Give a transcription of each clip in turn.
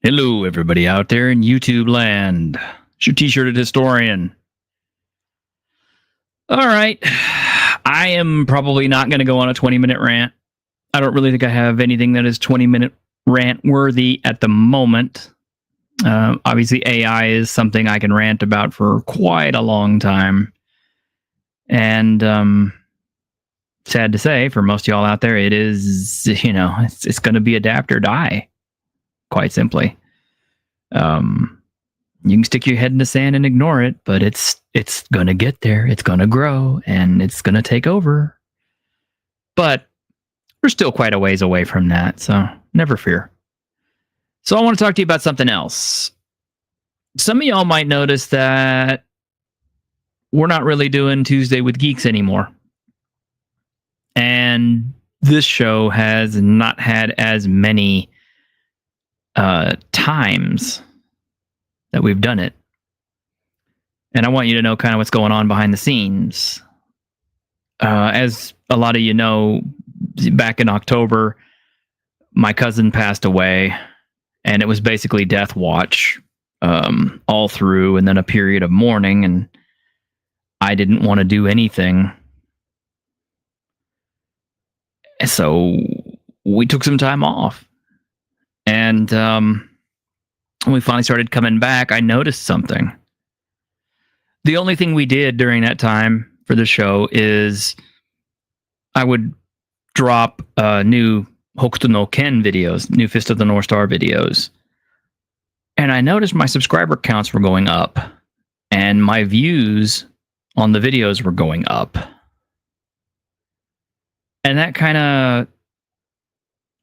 Hello, everybody out there in YouTube land. It's your t-shirted historian. All right. I am probably not going to go on a 20-minute rant. I don't really think I have anything that is 20-minute rant worthy at the moment. Obviously, AI is something I can rant about for quite a long time. And sad to say, for most of y'all out there, it is, it's going to be adapt or die. Quite simply. You can stick your head in the sand and ignore it, but it's going to get there. It's going to grow, and it's going to take over. But we're still quite a ways away from that, so never fear. So I want to talk to you about something else. Some of y'all might notice that we're not really doing Tuesday with Geeks anymore. And this show has not had as many times that we've done it. And I want you to know kind of what's going on behind the scenes. As a lot of you know, back in October, my cousin passed away, and it was basically death watch all through, and then a period of mourning, and I didn't want to do anything. So we took some time off. And when we finally started coming back, I noticed something. The only thing we did during that time for the show is I would drop new Hokuto no Ken videos, new Fist of the North Star videos. And I noticed my subscriber counts were going up, and my views on the videos were going up. And that kind of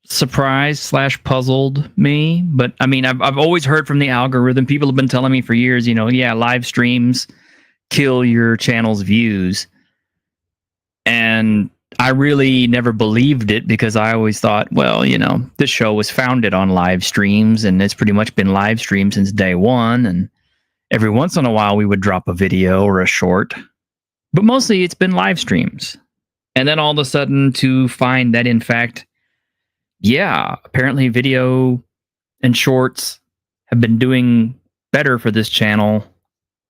surprised / puzzled me. But I mean, I've always heard from the algorithm. People have been telling me for years, live streams kill your channel's views. And I really never believed it, because I always thought, well, this show was founded on live streams, and it's pretty much been live streamed since day one. And every once in a while we would drop a video or a short, but mostly it's been live streams. And then all of a sudden to find that, in fact, apparently video and shorts have been doing better for this channel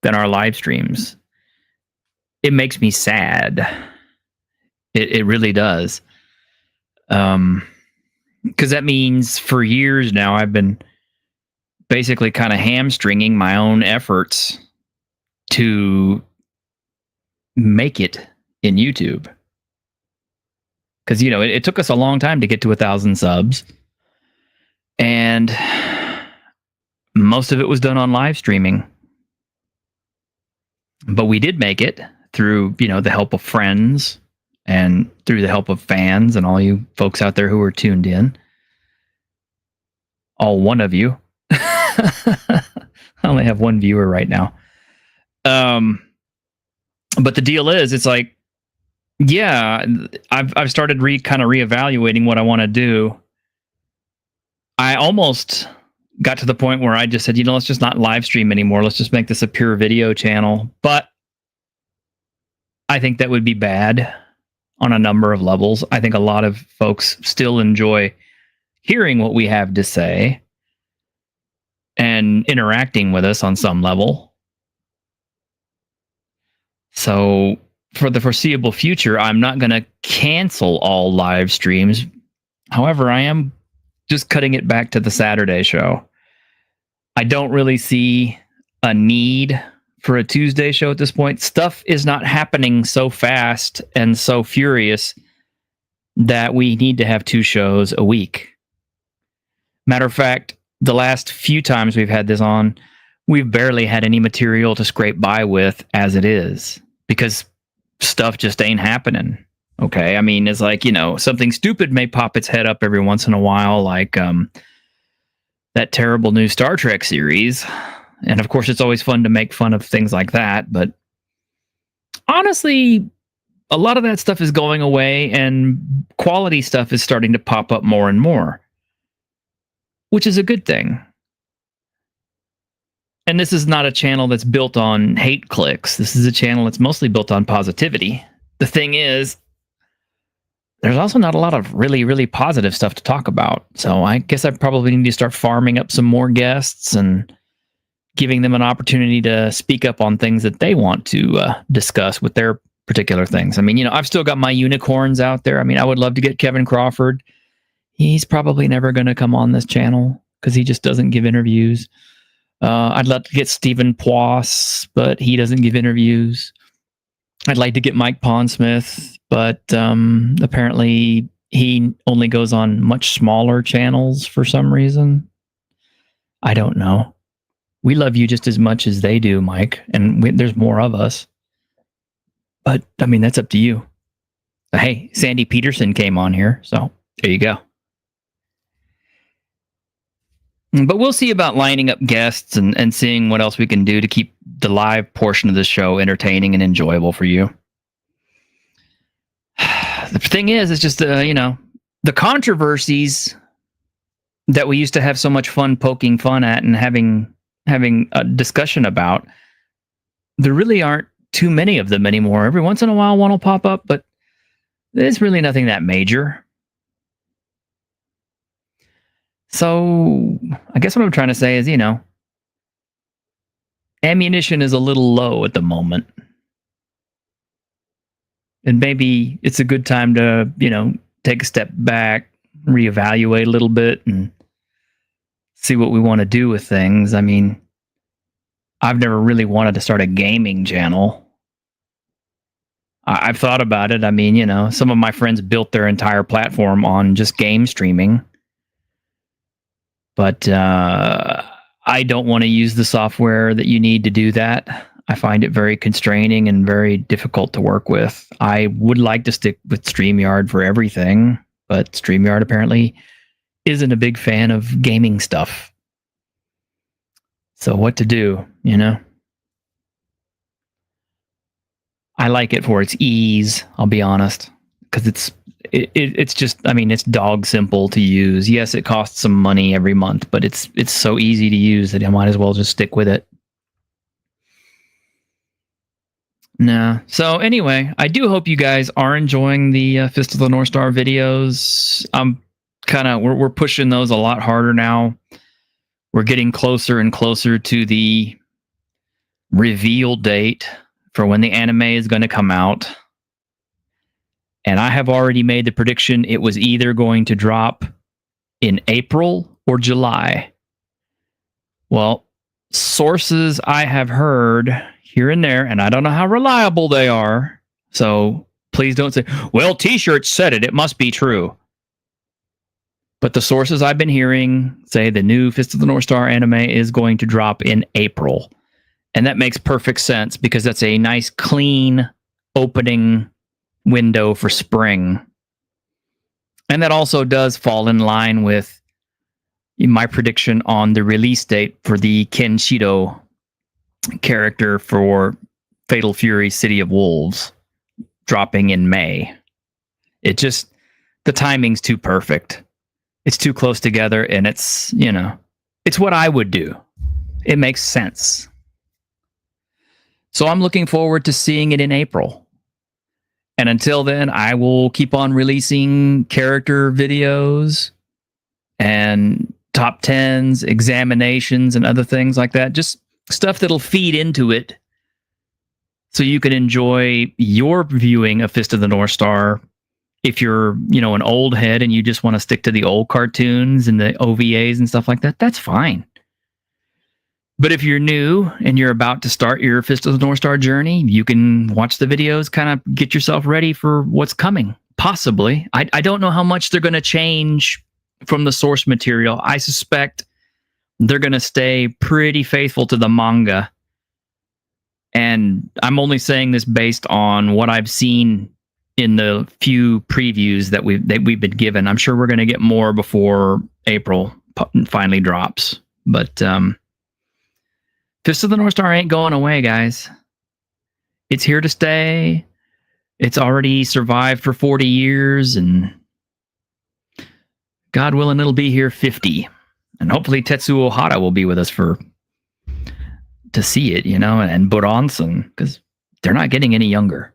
than our live streams. It makes me sad. It really does. Because that means for years now, I've been basically kind of hamstringing my own efforts to make it in YouTube. Because, it took us a long time to get to 1,000 subs. And most of it was done on live streaming. But we did make it through, the help of friends and through the help of fans and all you folks out there who are tuned in. All one of you. I only have one viewer right now. But the deal is, it's like, I've started kind of reevaluating what I want to do. I almost got to the point where I just said, let's just not live stream anymore. Let's just make this a pure video channel. But I think that would be bad on a number of levels. I think a lot of folks still enjoy hearing what we have to say and interacting with us on some level. So for the foreseeable future, I'm not going to cancel all live streams. However, I am just cutting it back to the Saturday show. I don't really see a need for a Tuesday show at this point. Stuff is not happening so fast and so furious that we need to have 2 shows a week. Matter of fact, the last few times we've had this on, we've barely had any material to scrape by with as it is, because stuff just ain't happening. Okay, I mean, it's like, something stupid may pop its head up every once in a while, like that terrible new Star Trek series. And of course, it's always fun to make fun of things like that. But honestly, a lot of that stuff is going away, and quality stuff is starting to pop up more and more, which is a good thing. And this is not a channel that's built on hate clicks. This is a channel that's mostly built on positivity. The thing is, there's also not a lot of really, really positive stuff to talk about. So I guess I probably need to start farming up some more guests and giving them an opportunity to speak up on things that they want to discuss with their particular things. I mean, I've still got my unicorns out there. I mean, I would love to get Kevin Crawford. He's probably never going to come on this channel because he just doesn't give interviews. I'd love to get Stephen Poisse, but he doesn't give interviews. I'd like to get Mike Pondsmith, but apparently he only goes on much smaller channels for some reason. I don't know. We love you just as much as they do, Mike, and there's more of us. But, I mean, that's up to you. Hey, Sandy Peterson came on here, so there you go. But we'll see about lining up guests and seeing what else we can do to keep the live portion of the show entertaining and enjoyable for you. The thing is, it's just, the controversies that we used to have so much fun poking fun at and having a discussion about, there really aren't too many of them anymore. Every once in a while, one will pop up, but there's really nothing that major. So I guess what I'm trying to say is, ammunition is a little low at the moment. And maybe it's a good time to, take a step back, reevaluate a little bit, and see what we want to do with things. I mean, I've never really wanted to start a gaming channel. I've thought about it. I mean, some of my friends built their entire platform on just game streaming. But I don't want to use the software that you need to do that. I find it very constraining and very difficult to work with. I would like to stick with StreamYard for everything, but StreamYard apparently isn't a big fan of gaming stuff. So what to do, I like it for its ease, I'll be honest, because it's just, I mean, it's dog simple to use. Yes, it costs some money every month, but it's so easy to use that I might as well just stick with it. Nah. So anyway, I do hope you guys are enjoying the Fist of the North Star videos. We're pushing those a lot harder now. We're getting closer and closer to the reveal date for when the anime is going to come out. And I have already made the prediction it was either going to drop in April or July. Well, sources I have heard here and there, and I don't know how reliable they are, so please don't say, well, T-Shirt said it must be true. But the sources I've been hearing say the new Fist of the North Star anime is going to drop in April. And that makes perfect sense because that's a nice, clean opening window for spring. And that also does fall in line with my prediction on the release date for the Kenshido character for Fatal Fury City of Wolves dropping in May. The timing's too perfect. It's too close together, and it's what I would do. It makes sense. So I'm looking forward to seeing it in April. And until then, I will keep on releasing character videos and top 10s, examinations, and other things like that. Just stuff that'll feed into it so you can enjoy your viewing of Fist of the North Star. If you're, an old head and you just want to stick to the old cartoons and the OVAs and stuff like that, that's fine. But if you're new and you're about to start your Fist of the North Star journey, you can watch the videos, kind of get yourself ready for what's coming. Possibly. I don't know how much they're going to change from the source material. I suspect they're going to stay pretty faithful to the manga. And I'm only saying this based on what I've seen in the few previews that we've been given. I'm sure we're going to get more before April finally drops. But Fist of the North Star ain't going away, guys. It's here to stay. It's already survived for 40 years, and God willing, it'll be here 50. And hopefully Tetsuo Ohata will be with us to see it, and Buronson, because they're not getting any younger.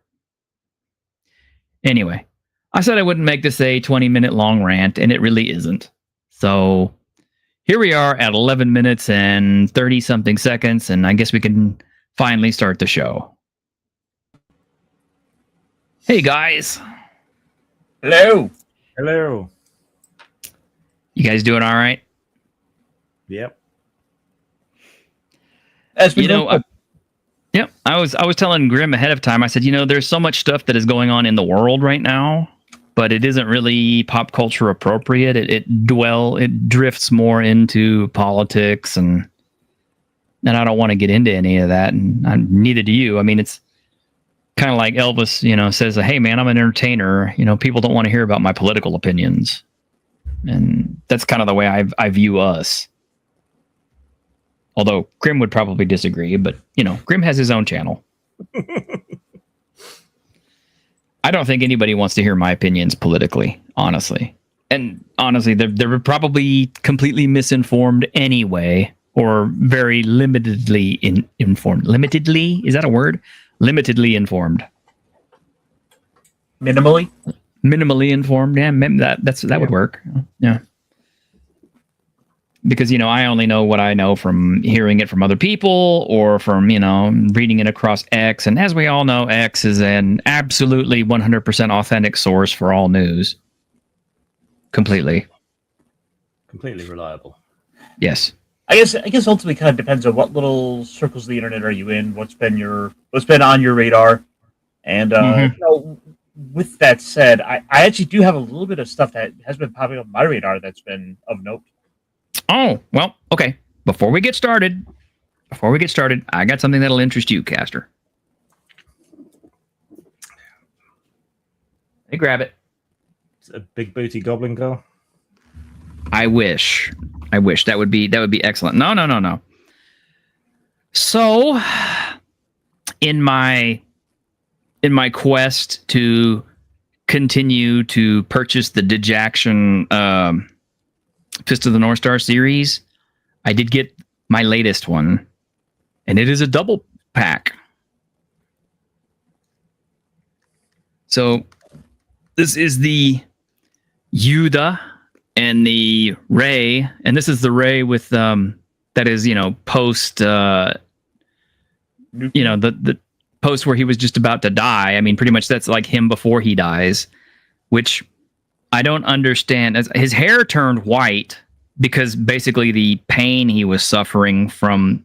Anyway, I said I wouldn't make this a 20-minute long rant, and it really isn't. So here we are at 11 minutes and 30-something seconds, and I guess we can finally start the show. Hey, guys. Hello. Hello. You guys doing all right? Yep. I was telling Grim ahead of time. I said, there's so much stuff that is going on in the world right now, but it isn't really pop culture appropriate. It drifts more into politics, and I don't want to get into any of that, and neither do you. I mean, it's kind of like Elvis, says, "Hey, man, I'm an entertainer. People don't want to hear about my political opinions," and that's kind of the way I view us. Although Grim would probably disagree, but, Grim has his own channel. I don't think anybody wants to hear my opinions politically, honestly. And honestly, they're probably completely misinformed anyway, or very limitedly informed. Limitedly? Is that a word? Limitedly informed. Minimally? Minimally informed, yeah. That would work. Yeah. Because, I only know what I know from hearing it from other people or from, reading it across X. And as we all know, X is an absolutely 100% authentic source for all news. Completely reliable. Yes. I guess ultimately kind of depends on what little circles of the internet are you in, what's been on your radar. And with that said, I actually do have a little bit of stuff that has been popping up on my radar that's been of note. Oh, well, okay. Before we get started, I got something that'll interest you, Caster. Hey, grab it. It's a big booty goblin girl. I wish that would be excellent. No. So, in my quest to continue to purchase the Dejaction Fist of the North Star series, I did get my latest one, and it is a double pack. So this is the Yuda and the Ray, and this is the Ray with that is post the post where he was just about to die. I mean, pretty much that's like him before he dies, which I don't understand. As his hair turned white because basically the pain he was suffering from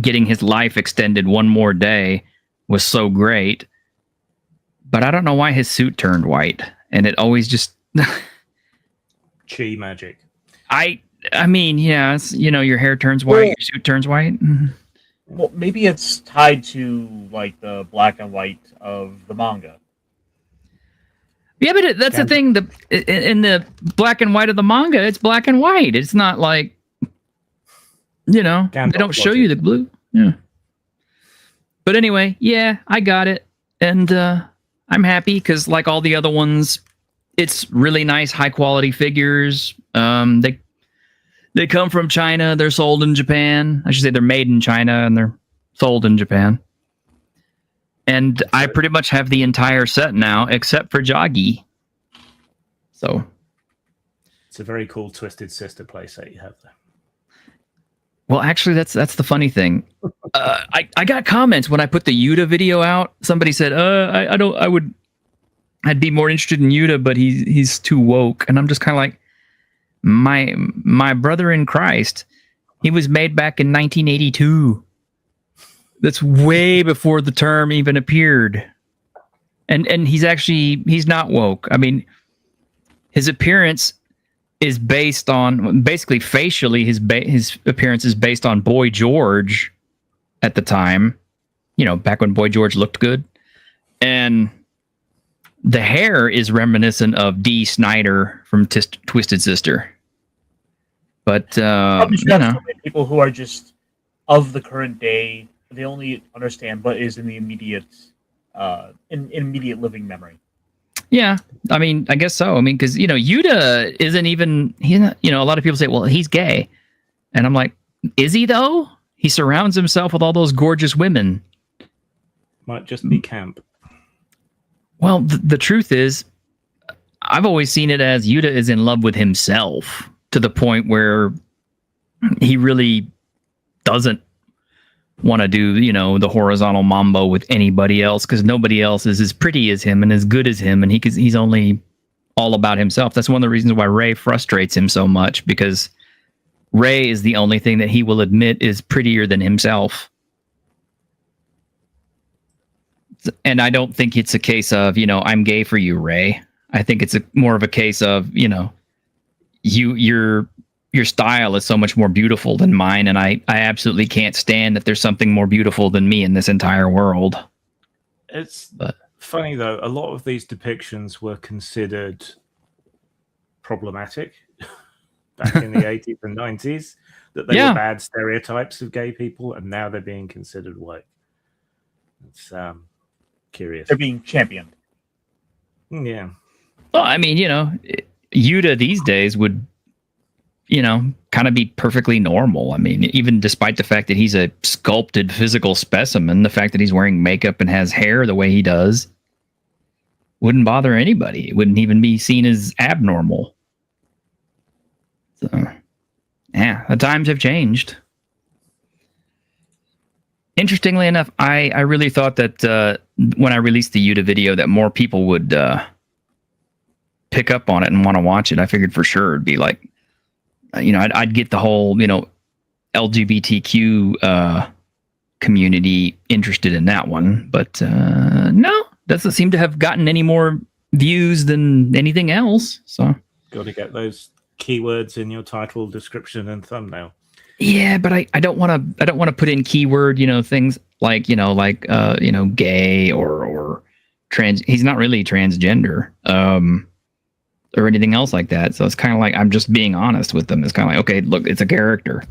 getting his life extended one more day was so great. But I don't know why his suit turned white, and it always just chi magic. I mean, yeah, it's, your hair turns white, your suit turns white. Well, maybe it's tied to like the black and white of the manga. Yeah, but that's the thing. In the black and white of the manga, it's black and white. It's not like, they don't show you the blue. Yeah. But anyway, yeah, I got it. And I'm happy because like all the other ones, it's really nice, high quality figures. They come from China. They're sold in Japan. I should say they're made in China and they're sold in Japan. And I pretty much have the entire set now, except for Joggy. So it's a very cool Twisted Sister playset you have there. Well, actually, that's the funny thing. I got comments when I put the Yuta video out. Somebody said, I'd be more interested in Yuta, but he's too woke. And I'm just kind of like, my brother in Christ, he was made back in 1982. That's way before the term even appeared. And he's not woke. I mean, his appearance is based on, basically facially, his appearance is based on Boy George at the time, back when Boy George looked good. And the hair is reminiscent of Dee Snider from Twisted Sister. But Probably should have so many people who are just of the current day. They only understand what is in the immediate, in immediate living memory. Yeah, I mean, I guess so. I mean, because Yuta isn't even. A lot of people say, "Well, he's gay," and I'm like, "Is he though? He surrounds himself with all those gorgeous women." Might just be camp. Well, the truth is, I've always seen it as Yuta is in love with himself to the point where he really doesn't want to do, the horizontal mambo with anybody else because nobody else is as pretty as him and as good as him, and he's only all about himself. That's one of the reasons why Ray frustrates him so much, because Ray is the only thing that he will admit is prettier than himself. And I don't think it's a case of, I'm gay for you, Ray. I think it's more of a case of, your style is so much more beautiful than mine, and I absolutely can't stand that there's something more beautiful than me in this entire world. It's funny, though. A lot of these depictions were considered problematic back in the 80s and 90s, that they were bad stereotypes of gay people, and now they're being considered white. It's curious. They're being championed. Yeah. Well, I mean, Yuta these days would, kind of be perfectly normal. I mean, even despite the fact that he's a sculpted physical specimen, the fact that he's wearing makeup and has hair the way he does wouldn't bother anybody. It wouldn't even be seen as abnormal. So, yeah, the times have changed. Interestingly enough, I really thought that when I released the Yuta video that more people would pick up on it and want to watch it. I figured for sure it'd be like, I'd get the whole, LGBTQ community interested in that one. But no, doesn't seem to have gotten any more views than anything else. So got to get those keywords in your title, description, and thumbnail. Yeah, but I don't want to put in keyword, things like, gay or trans. He's not really transgender, or anything else like that. So it's kind of like, I'm just being honest with them. It's kind of like, okay, look, it's a character.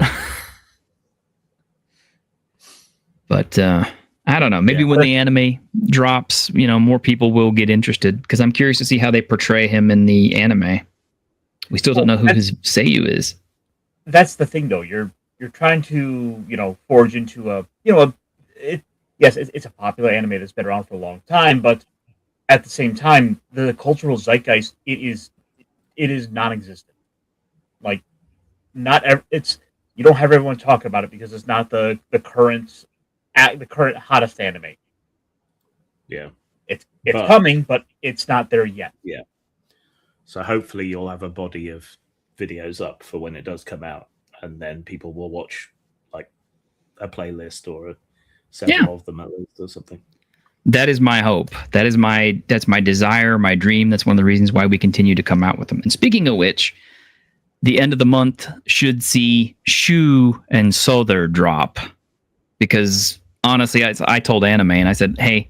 But I don't know. Maybe when the anime drops, more people will get interested, because I'm curious to see how they portray him in the anime. We still don't know who his Seiyu is. That's the thing, though. You're trying to, forge into it's a popular anime that's been around for a long time, but at the same time, the cultural zeitgeist, it is non-existent. Like, you don't have everyone talk about it because it's not the current hottest anime. Yeah, it's coming, but it's not there yet. Yeah. So hopefully you'll have a body of videos up for when it does come out, and then people will watch like a playlist or several of them at least or something. That is my hope. That's my desire, my dream. That's one of the reasons why we continue to come out with them. And speaking of which, the end of the month should see Shu and Sother drop, because honestly, I told Anime and I said, hey,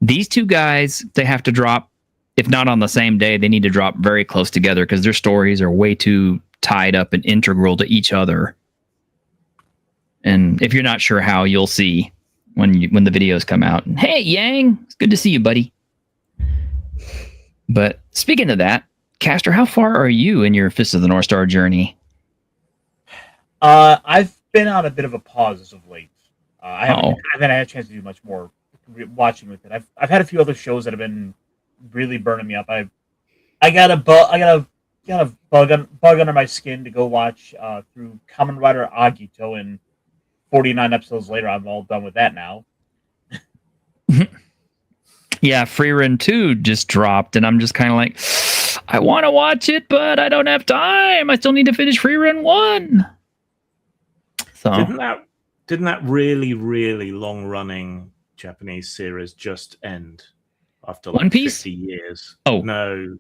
these two guys, they have to drop. If not on the same day, they need to drop very close together, because their stories are way too tied up and integral to each other. And if you're not sure how, you'll see when the videos come out. And, hey, Yang, it's good to see you, buddy. But speaking of that, Caster, how far are you in your Fist of the North Star journey? I've been on a bit of a pause as of late. I haven't had a chance to do much more watching with it. I've had a few other shows that have been really burning me up. I got a bug under my skin to go watch through Kamen Rider Agito, and 49 episodes later, I'm all done with that now. Yeah, Freerun 2 just dropped, and I'm just kind of like, I want to watch it, but I don't have time. I still need to finish Freerun 1. So didn't that really, really long-running Japanese series just end after like One Piece? 50 years? Oh. No,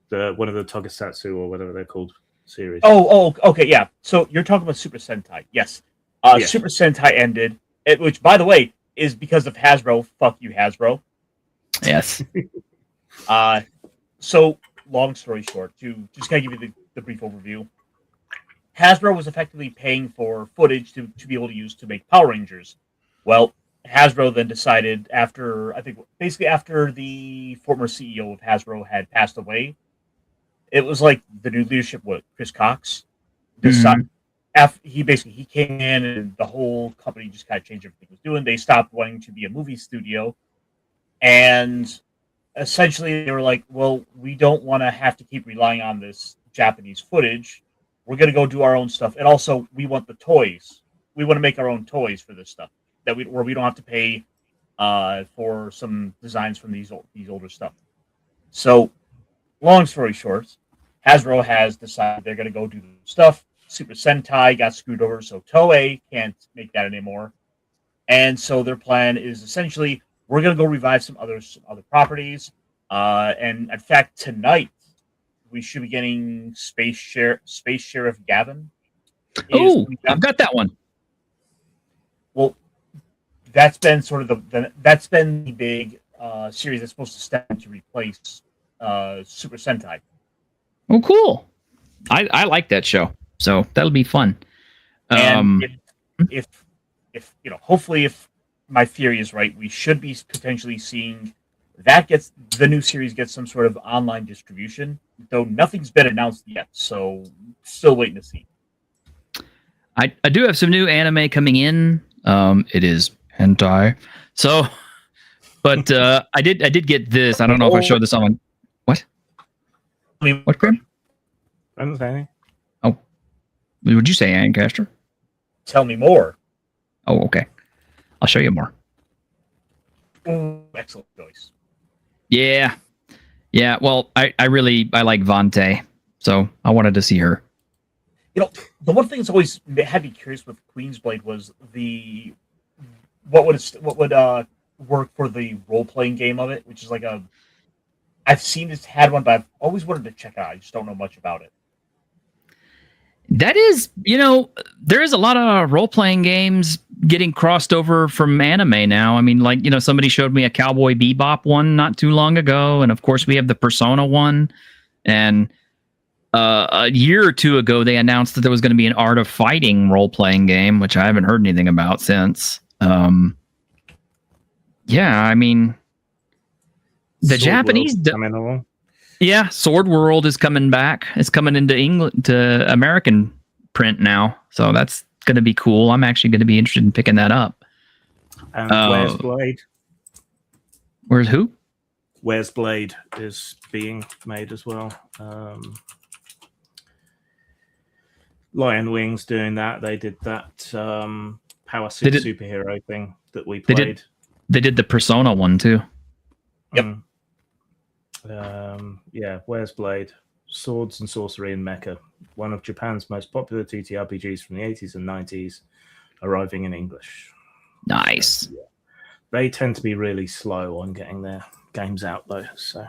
one of the Tokusatsu or whatever they're called series. Oh, okay, yeah. So you're talking about Super Sentai, yes. Super Sentai ended, which, by the way, is because of Hasbro. Fuck you, Hasbro. Yes. So, long story short, to just kind of give you the brief overview, Hasbro was effectively paying for footage to be able to use to make Power Rangers. Well, Hasbro then decided after, I think, basically after the former CEO of Hasbro had passed away, it was like the new leadership, what, Chris Cox, decided, he came in and the whole company just kind of changed everything it was doing. They stopped wanting to be a movie studio, and essentially they were like, well, we don't want to have to keep relying on this Japanese footage. We're going to go do our own stuff. And also, we want the toys. We want to make our own toys for this stuff where we don't have to pay for some designs from these older stuff. So, long story short, Hasbro has decided they're going to go do stuff. Super Sentai got screwed over, so Toei can't make that anymore. And so their plan is essentially, we're going to go revive some other properties. And in fact, tonight, we should be getting Space Sheriff Gavin. Oh, I've got that one. Well, that's been sort of the big series that's supposed to step in to replace Super Sentai. Oh, cool! I like that show, so that'll be fun. And if hopefully, if my theory is right, we should be potentially seeing the new series gets some sort of online distribution, though nothing's been announced yet, so still waiting to see. I do have some new anime coming in. It is hentai. So, but I did get this. I don't know if I showed this on. What? What, Grim? I don't say anything. Oh, would you say, Ancaster? Tell me more. Oh, okay. I'll show you more. Ooh, excellent choice. Yeah. Well, I like Vante, so I wanted to see her. The one thing that's always had me curious with Queensblade was what would work for the role playing game of it, which is like I've seen it's had one, but I've always wanted to check it out. I just don't know much about it. That is, there is a lot of role playing games getting crossed over from anime now. I mean, like, somebody showed me a Cowboy Bebop one not too long ago, and of course we have the Persona one, and a year or two ago they announced that there was going to be an Art of Fighting role playing game, which I haven't heard anything about since. Yeah, I mean, the Japanese. Yeah, Sword World is coming back. It's coming into England to American print now, so that's going to be cool. I'm actually going to be interested in picking that up. And Where's Blade? Where's who? Where's Blade is being made as well. Lion Wing's doing that. They did that Power 6 superhero thing that we played. They did the Persona one too. Yep. Yeah, Where's Blade? Swords and Sorcery in Mecha, one of Japan's most popular TTRPGs from the 80s and 90s, arriving in English. Nice. Yeah. They tend to be really slow on getting their games out, though. So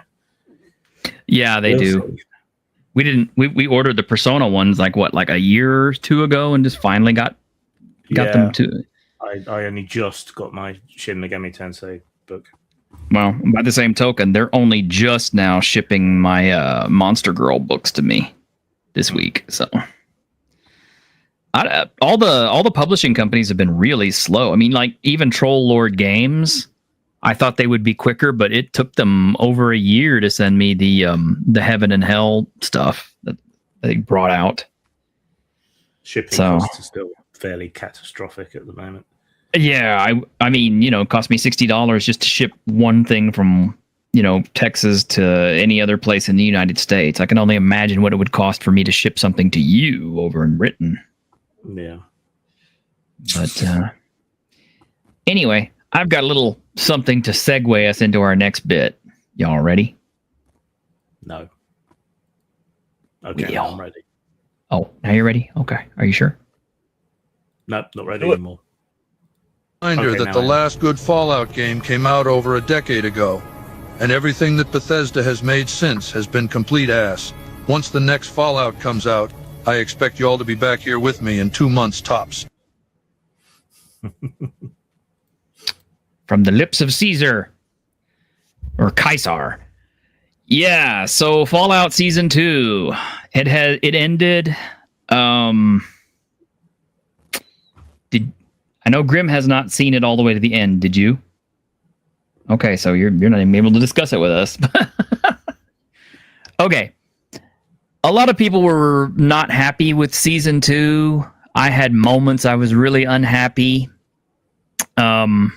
yeah, they do. See. We ordered the Persona ones like a year or two ago, and just finally got them too. I only just got my Shin Megami Tensei book. Well, by the same token, they're only just now shipping my Monster Girl books to me this week. So all the publishing companies have been really slow. I mean, like even Troll Lord Games, I thought they would be quicker, but it took them over a year to send me the Heaven and Hell stuff that they brought out. Shipping costs are still fairly catastrophic at the moment. Yeah, I mean, it cost me $60 just to ship one thing from, Texas to any other place in the United States. I can only imagine what it would cost for me to ship something to you over in Britain. Yeah. But anyway, I've got a little something to segue us into our next bit. Y'all ready? No. Okay, I'm ready. Oh, now you're ready? Okay. Are you sure? Nope, not ready anymore. Reminder that the last good Fallout game came out over a decade ago, and everything that Bethesda has made since has been complete ass. Once the next Fallout comes out, I expect you all to be back here with me in 2 months tops. From the lips of Caesar, or Caesar. Yeah, so Fallout Season 2. It ended. I know Grim has not seen it all the way to the end. Did you? Okay, so you're not even able to discuss it with us. Okay. A lot of people were not happy with Season 2. I had moments I was really unhappy. I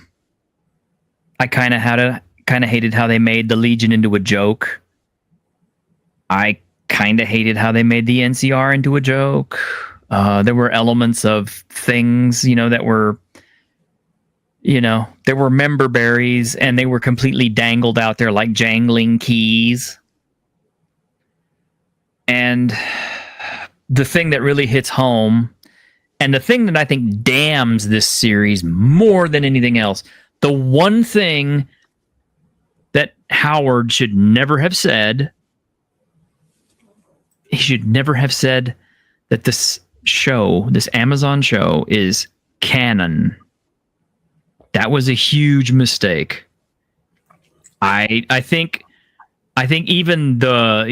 kind of hated how they made the Legion into a joke. I kind of hated how they made the NCR into a joke. There were elements of things, that were, there were member berries and they were completely dangled out there like jangling keys. And the thing that really hits home, and the thing that I think damns this series more than anything else, the one thing that Howard should never have said, he should never have said that this Amazon show, is canon. That was a huge mistake. I think even the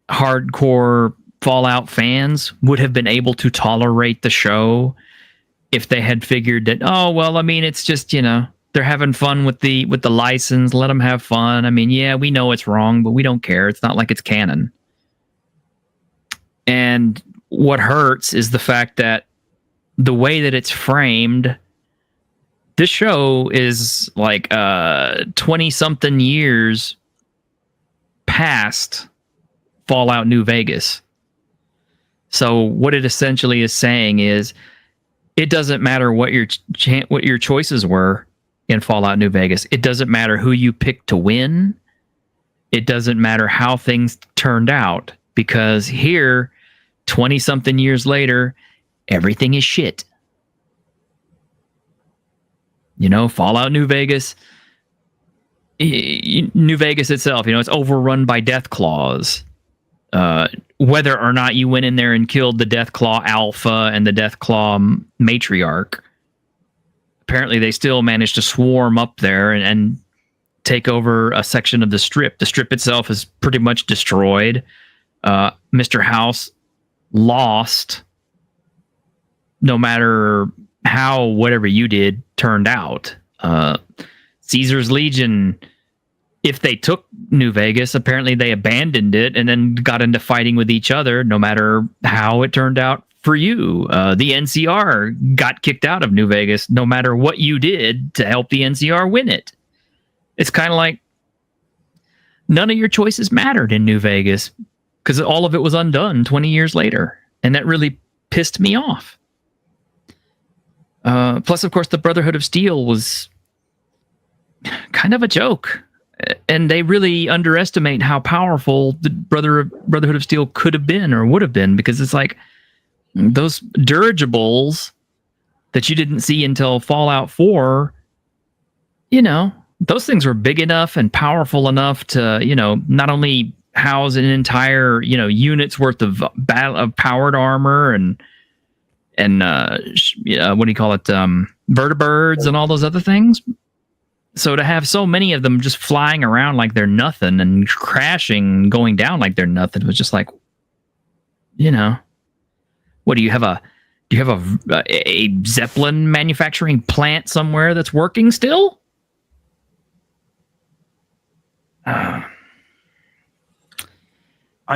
hardcore Fallout fans would have been able to tolerate the show if they had figured that, it's just, they're having fun with the license, let them have fun. I mean, yeah, we know it's wrong, but we don't care. It's not like it's canon. And what hurts is the fact that the way that it's framed, this show is like 20-something years past Fallout New Vegas. So what it essentially is saying is, it doesn't matter what your choices were in Fallout New Vegas. It doesn't matter who you picked to win. It doesn't matter how things turned out, because here, 20-something years later, everything is shit. Fallout New Vegas, New Vegas itself, it's overrun by death claws. Whether or not you went in there and killed the Deathclaw Alpha and the Deathclaw Matriarch, apparently they still managed to swarm up there and take over a section of the Strip. The Strip itself is pretty much destroyed. Mr. House lost, no matter how whatever you did turned out. Caesar's Legion, if they took New Vegas, apparently they abandoned it and then got into fighting with each other, no matter how it turned out for you. The NCR got kicked out of New Vegas, no matter what you did to help the NCR win it. It's kind of like none of your choices mattered in New Vegas because all of it was undone 20 years later. And that really pissed me off. Plus, of course, the Brotherhood of Steel was kind of a joke. And they really underestimate how powerful the Brotherhood of Steel could have been or would have been, because it's like those dirigibles that you didn't see until Fallout 4, those things were big enough and powerful enough to, not only house an entire, unit's worth of powered armor and what do you call it? Vertibirds and all those other things. So to have so many of them just flying around like they're nothing and crashing, going down like they're nothing, was just like, what do you have a Zeppelin manufacturing plant somewhere that's working still? I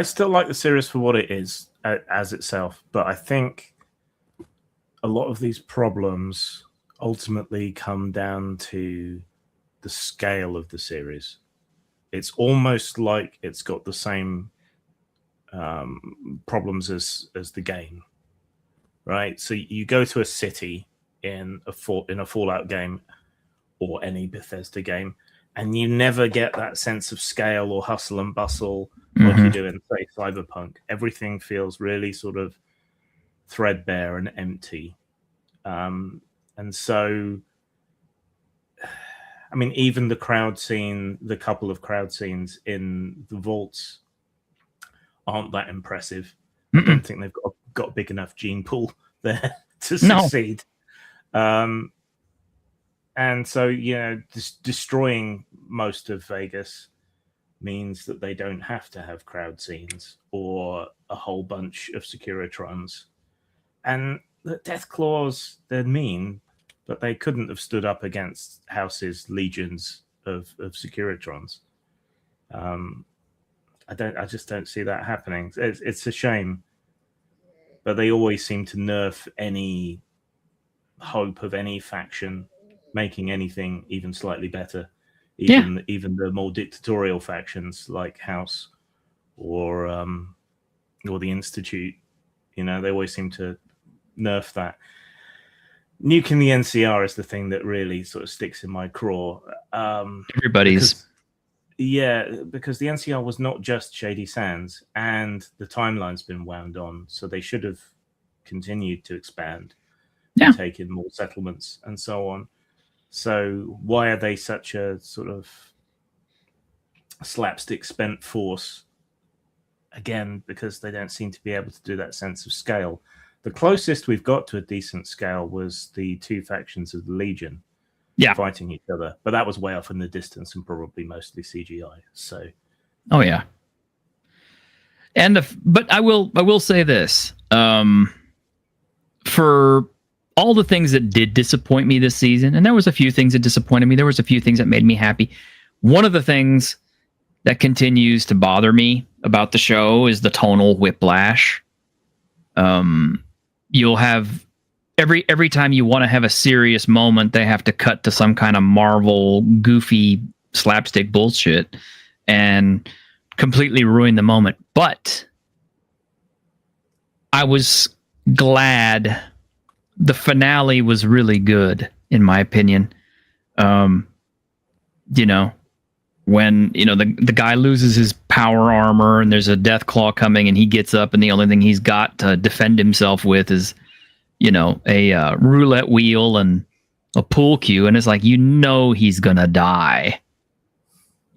still like the series for what it is as itself, but I think a lot of these problems ultimately come down to the scale of the series. It's almost like it's got the same problems as the game, right? So you go to a city in a Fallout game or any Bethesda game, and you never get that sense of scale or hustle and bustle like you do in, say, Cyberpunk. Everything feels really sort of threadbare and empty. And so, I mean, even the couple of crowd scenes in the vaults aren't that impressive. I don't think they've got a big enough gene pool there to succeed. And so, just destroying most of Vegas means that they don't have to have crowd scenes or a whole bunch of Securitrons. And the Death Claws, they're mean, but they couldn't have stood up against House's legions of Securitrons. I just don't see that happening. It's a shame, but they always seem to nerf any hope of any faction making anything even slightly better. Even the more dictatorial factions like House or the Institute, they always seem to nerf that. Nuking the NCR is the thing that really sort of sticks in my craw. Everybody's. Because the NCR was not just Shady Sands, and the timeline's been wound on, so they should have continued to expand and take in more settlements and so on. So why are they such a sort of slapstick spent force? Again, because they don't seem to be able to do that sense of scale. The closest we've got to a decent scale was the two factions of the Legion fighting each other, but that was way off in the distance and probably mostly CGI. So, but I will say this: for all the things that did disappoint me this season, and there was a few things that disappointed me, there was a few things that made me happy. One of the things that continues to bother me about the show is the tonal whiplash. You'll have every time you want to have a serious moment, they have to cut to some kind of Marvel goofy slapstick bullshit and completely ruin the moment. But I was glad the finale was really good, in my opinion. When the guy loses his power armor and there's a death claw coming and he gets up and the only thing he's got to defend himself with is, a roulette wheel and a pool cue. And it's like, he's going to die,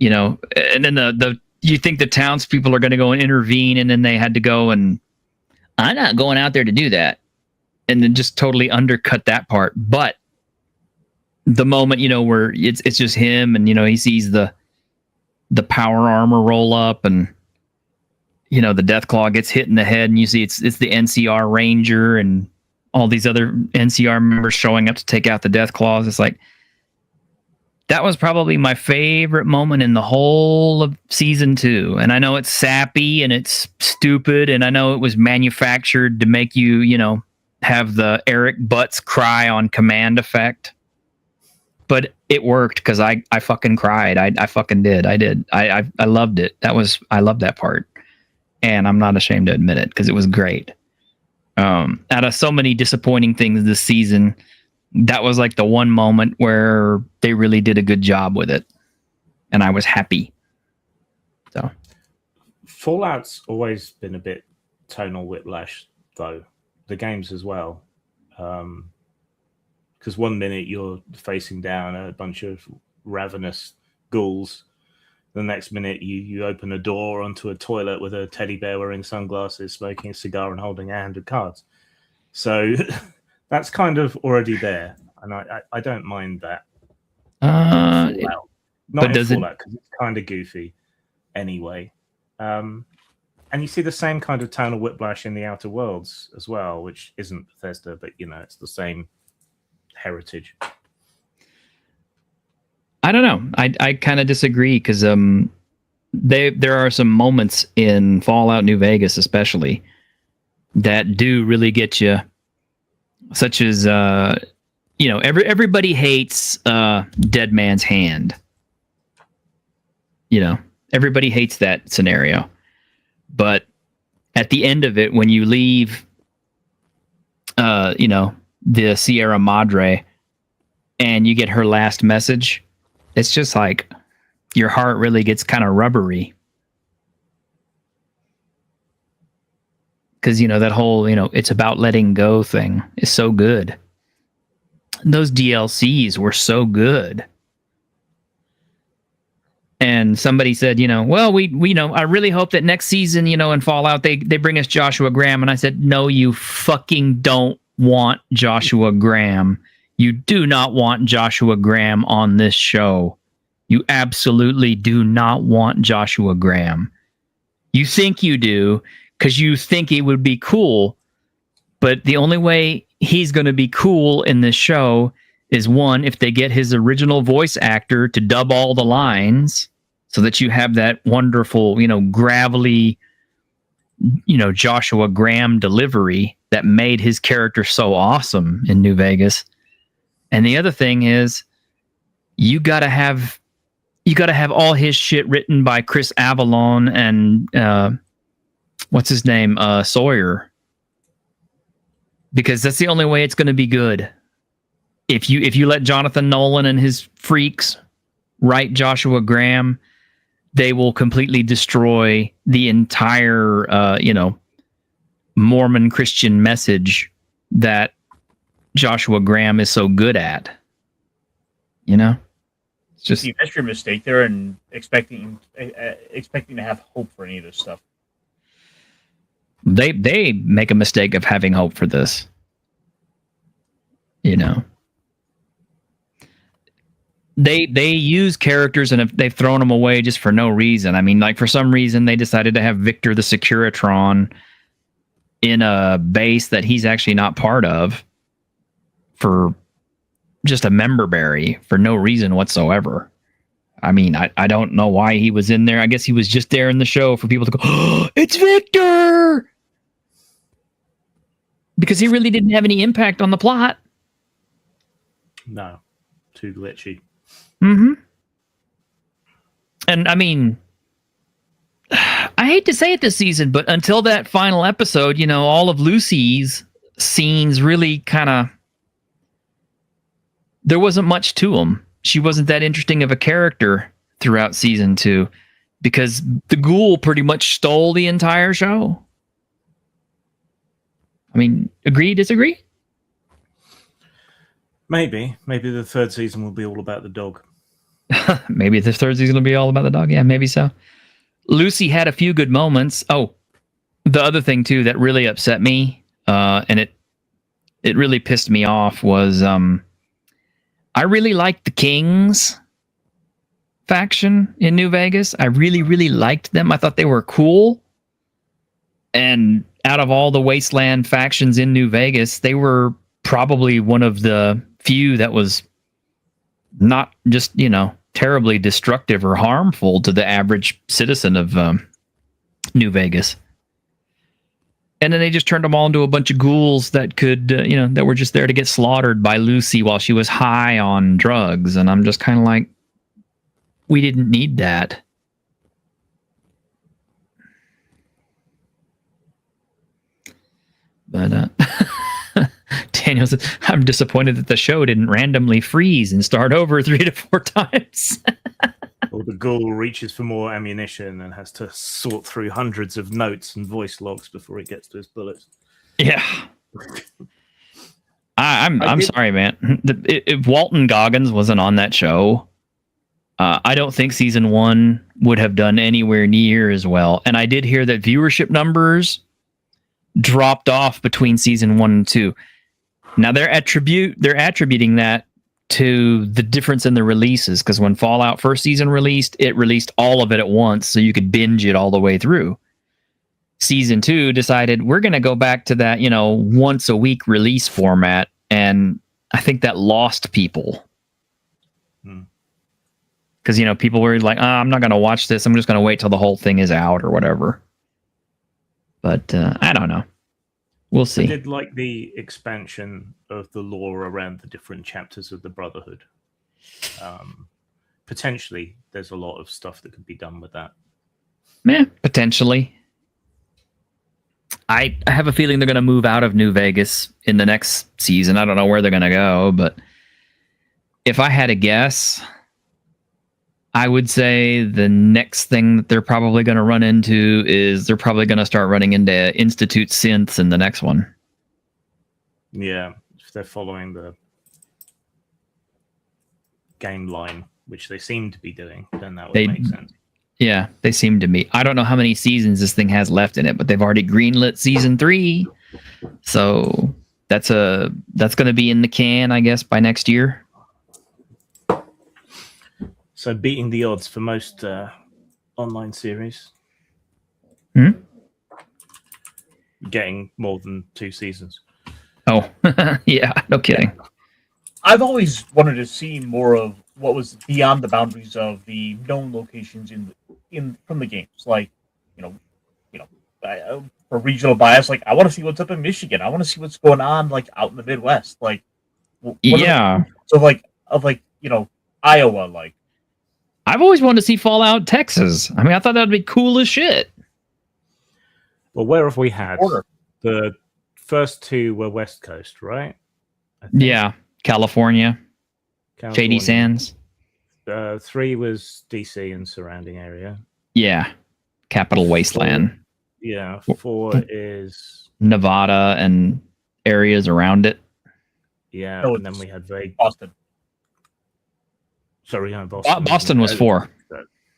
and then you think the townspeople are going to go and intervene. And then they had to go and I'm not going out there to do that. And then just totally undercut that part. But the moment, where it's just him and, he sees the power armor roll up and, the death claw gets hit in the head and you see it's the NCR Ranger and all these other NCR members showing up to take out the death claws. It's like, that was probably my favorite moment in the whole of season 2. And I know it's sappy and it's stupid. And I know it was manufactured to make you, have the Eric Butts cry on command effect. But it worked because I fucking cried. I fucking did. I did. I loved it. I loved that part. And I'm not ashamed to admit it because it was great. Out of so many disappointing things this season, that was like the one moment where they really did a good job with it. And I was happy. So Fallout's always been a bit tonal whiplash, though. The games as well. Because one minute you're facing down a bunch of ravenous ghouls. The next minute you open a door onto a toilet with a teddy bear wearing sunglasses, smoking a cigar and holding a hand of cards. So that's kind of already there. And I don't mind that. Not in Fallout, because it's kind of goofy anyway. And you see the same kind of tonal whiplash in the Outer Worlds as well, which isn't Bethesda, but, it's the same heritage. I don't know. I kind of disagree because there are some moments in Fallout New Vegas especially that do really get you, such as everybody hates Dead Man's Hand. Everybody hates that scenario. But at the end of it, when you leave the Sierra Madre and you get her last message, it's just like your heart really gets kind of rubbery. Because, that whole, it's about letting go thing is so good. Those DLCs were so good. And somebody said, well, we I really hope that next season, in Fallout, they bring us Joshua Graham. And I said, no, you fucking don't want Joshua Graham. You do not want Joshua Graham on this show. You absolutely do not want Joshua Graham. You think you do because you think it would be cool, but the only way he's going to be cool in this show is, one, if they get his original voice actor to dub all the lines so that you have that wonderful, gravelly, Joshua Graham delivery that made his character so awesome in New Vegas. And the other thing is, you got to have all his shit written by Chris Avalon and what's his name, Sawyer, because that's the only way it's going to be good. If you let Jonathan Nolan and his freaks write Joshua Graham, they will completely destroy the entire Mormon Christian message that Joshua Graham is so good at. It's just, you missed your mistake there and expecting to have hope for any of this stuff. They make a mistake of having hope for this. They use characters and they've thrown them away just for no reason. I mean, like, for some reason they decided to have Victor the Securitron in a base that he's actually not part of for just a member berry for no reason whatsoever. I mean, I don't know why he was in there. I guess he was just there in the show for people to go, oh, it's Victor! Because he really didn't have any impact on the plot. No. Too glitchy. Mm-hmm. And I mean, I hate to say it this season, but until that final episode, all of Lucy's scenes really kind of, there wasn't much to them. She wasn't that interesting of a character throughout season 2 because the ghoul pretty much stole the entire show. I mean, agree, disagree? Maybe the third season will be all about the dog. Maybe the third season will be all about the dog. Yeah, maybe so. Lucy had a few good moments. Oh, the other thing too that really upset me, and it really pissed me off was I really liked the Kings faction in New Vegas. I really, really liked them. I thought they were cool. And out of all the Wasteland factions in New Vegas, they were probably one of the few that was not just, terribly destructive or harmful to the average citizen of New Vegas. And then they just turned them all into a bunch of ghouls that could, that were just there to get slaughtered by Lucy while she was high on drugs. And I'm just kind of like, we didn't need that. But Daniel says, I'm disappointed that the show didn't randomly freeze and start over 3 to 4 times. Or the ghoul reaches for more ammunition and has to sort through hundreds of notes and voice logs before it gets to his bullets. Yeah. I'm sorry, man. If Walton Goggins wasn't on that show, I don't think season 1 would have done anywhere near as well. And I did hear that viewership numbers dropped off between season 1 and 2. Now they're attributing that to the difference in the releases, because when Fallout first season released, it released all of it at once so you could binge it all the way through. Season 2 decided we're going to go back to that, once a week release format, and I think that lost people. Because, people were like, I'm not going to watch this. I'm just going to wait till the whole thing is out or whatever. But I don't know. We'll see. I did like the expansion of the lore around the different chapters of the Brotherhood. Potentially, there's a lot of stuff that could be done with that. Yeah, potentially. I have a feeling they're going to move out of New Vegas in the next season. I don't know where they're going to go, but if I had a guess, I would say the next thing that they're probably going to run into is they're probably going to start running into Institute synths in the next one. Yeah, if they're following the game line, which they seem to be doing, then that would make sense. Yeah, they seem to be. I don't know how many seasons this thing has left in it, but they've already greenlit season 3. So that's going to be in the can, I guess, by next year. So beating the odds for most online series. Getting more than 2 seasons. Oh, yeah, no kidding. I've always wanted to see more of what was beyond the boundaries of the known locations in from the games. Like, for regional bias, like I want to see what's up in Michigan. I want to see what's going on like out in the Midwest. Like, Yeah. So Iowa. Like, I've always wanted to see Fallout Texas. I mean, I thought that'd be cool as shit. Well, where have we had? Order. The first 2 were West Coast, right? Yeah, California, Shady Sands. 3 was DC and surrounding area. Yeah, Capital Wasteland. Yeah, 4 is Nevada and areas around it. Yeah, No, and then we had Boston. Sorry, no, Boston. Boston was 4.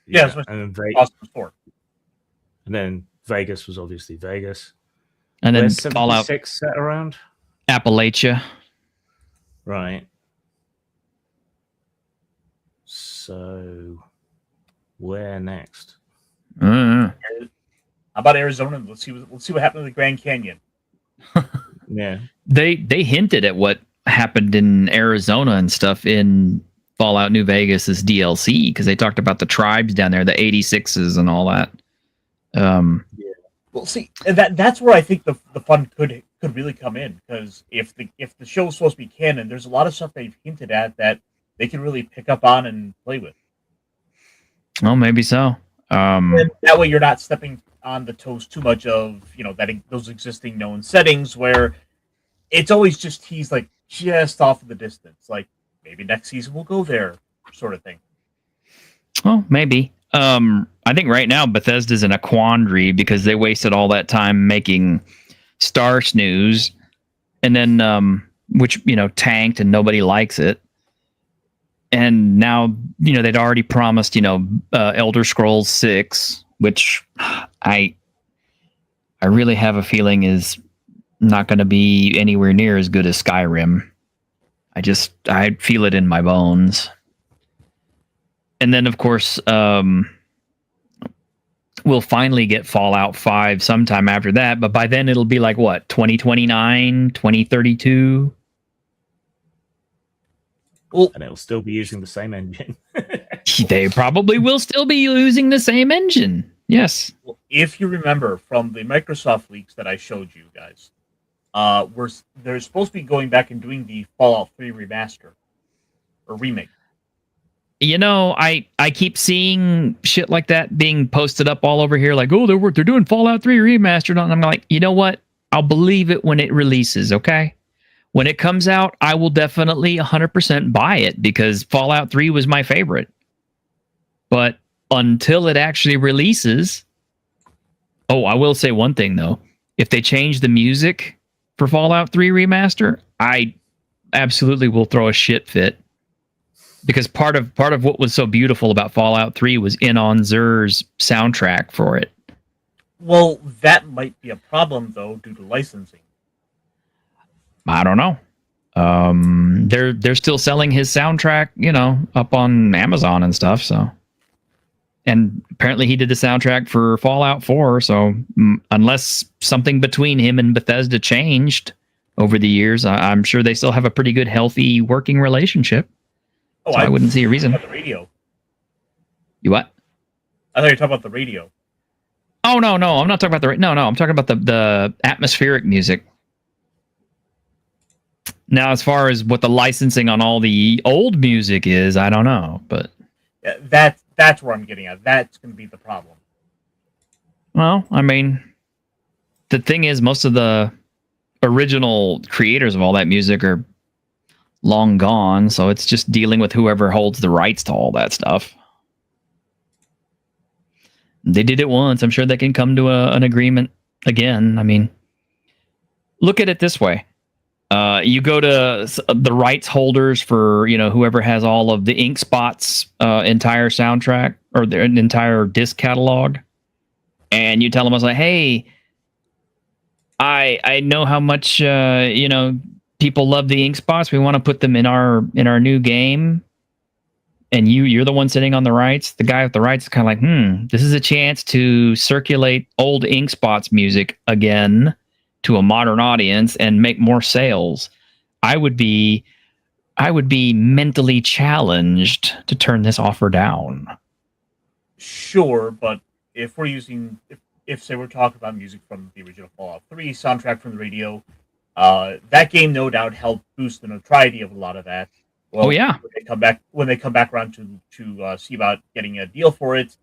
Yeah, and Boston was 4. And then Vegas was obviously Vegas. And then Where's Fallout 76 set around? Appalachia. Right. So, where next? How about Arizona? Let's see what happened to the Grand Canyon. Yeah. They hinted at what happened in Arizona and stuff in Fallout New Vegas' DLC because they talked about the tribes down there, the 86s and all that. Well, see, that's where I think the fun could really come in, because if the show is supposed to be canon, there's a lot of stuff they've hinted at that they can really pick up on and play with. Oh, maybe so. And that way, you're not stepping on the toes too much of those existing known settings where it's always just teased like just off in the distance, like maybe next season we'll go there, sort of thing. Oh, maybe. I think right now Bethesda's in a quandary because they wasted all that time making Star Snooze, and then which tanked and nobody likes it. And now they'd already promised Elder Scrolls 6, which I really have a feeling is not going to be anywhere near as good as Skyrim. I feel it in my bones. And then, of course, we'll finally get Fallout 5 sometime after that. But by then, it'll be like, what, 2029, 2032? Well, and it'll still be using the same engine. They probably will still be using the same engine. Yes. Well, if you remember from the Microsoft leaks that I showed you guys, they're supposed to be going back and doing the Fallout 3 remaster or remake. I keep seeing shit like that being posted up all over here, like, oh, they're doing Fallout 3 remastered. And I'm like, you know what? I'll believe it when it releases, okay? When it comes out, I will definitely 100% buy it because Fallout 3 was my favorite. But until it actually releases... Oh, I will say one thing, though. If they change the music for Fallout 3 Remaster, I absolutely will throw a shit fit. Because part of what was so beautiful about Fallout 3 was Inon Zur's soundtrack for it. Well, that might be a problem, though, due to licensing. I don't know. They're still selling his soundtrack, up on Amazon and stuff. So, and apparently he did the soundtrack for Fallout 4. So, unless something between him and Bethesda changed over the years, I'm sure they still have a pretty good, healthy working relationship. Oh, so I wouldn't see a reason. About the radio. You what? I thought you were talking about the radio. Oh no, I'm not talking about the no. I'm talking about the atmospheric music. Now, as far as what the licensing on all the old music is, I don't know, but yeah, that's where I'm getting at. That's going to be the problem. Well, I mean, the thing is, most of the original creators of all that music are long gone, so it's just dealing with whoever holds the rights to all that stuff. They did it once. I'm sure they can come to an agreement again. I mean, look at it this way. You go to the rights holders for, whoever has all of the Ink Spot's entire soundtrack or their entire disc catalog. And you tell them, I was like, hey, I know how much, people love the Ink Spots. We want to put them in our new game. and you're the one sitting on the rights, the guy with the rights is kind of like, this is a chance to circulate old Ink Spots music again to a modern audience and make more sales. I would be mentally challenged to turn this offer down. Sure, but if we're using, if say we're talking about music from the original Fallout 3 soundtrack from the radio, that game no doubt helped boost the notoriety of a lot of that. Well, when they come back around to see about getting a deal for it,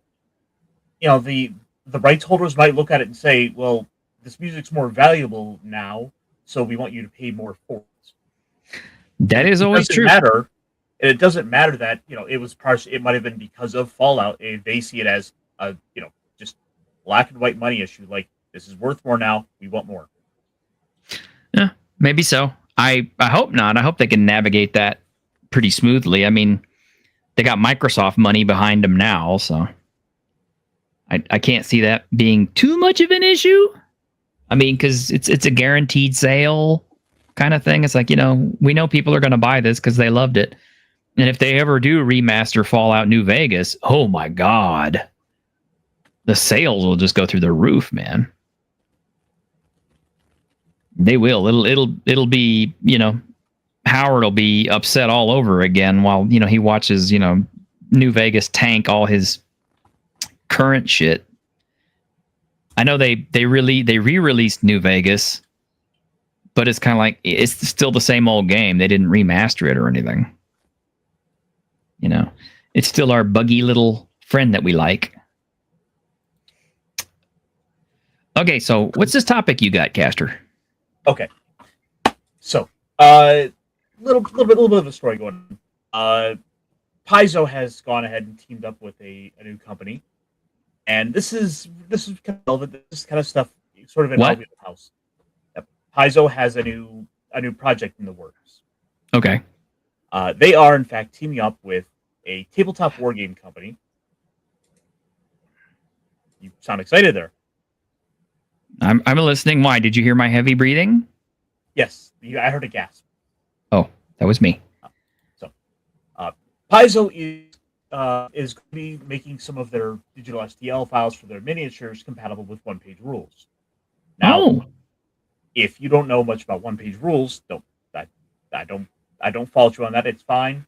the rights holders might look at it and say, well, this music's more valuable now, so we want you to pay more for it. That is always true. It doesn't matter that it was partially. It might have been because of Fallout. They see it as a just black and white money issue. Like, this is worth more now. We want more. Yeah, maybe so. I hope not. I hope they can navigate that pretty smoothly. I mean, they got Microsoft money behind them now, so I can't see that being too much of an issue. I mean, because it's a guaranteed sale kind of thing. It's like, we know people are going to buy this because they loved it. And if they ever do remaster Fallout New Vegas, oh my God, the sales will just go through the roof, man. They will. It'll be, Howard will be upset all over again while, he watches, New Vegas tank all his current shit. I know they re-released New Vegas, but it's kind of like, it's still the same old game. They didn't remaster it or anything. It's still our buggy little friend that we like. Okay, so what's this topic you got, Caster? Okay, so little bit of a story going on. Paizo has gone ahead and teamed up with a new company, and this is kind of relevant. This kind of stuff sort of in my house. Paizo has a new project in the works. Okay. They are in fact teaming up with a tabletop wargame company. You sound excited there. I'm listening. Why? Did you hear my heavy breathing? Yes, I heard a gasp. Oh, that was me. Paizo is going to be making some of their digital STL files for their miniatures compatible with one-page rules. Now, if you don't know much about one-page rules, I don't fault you on that. It's fine.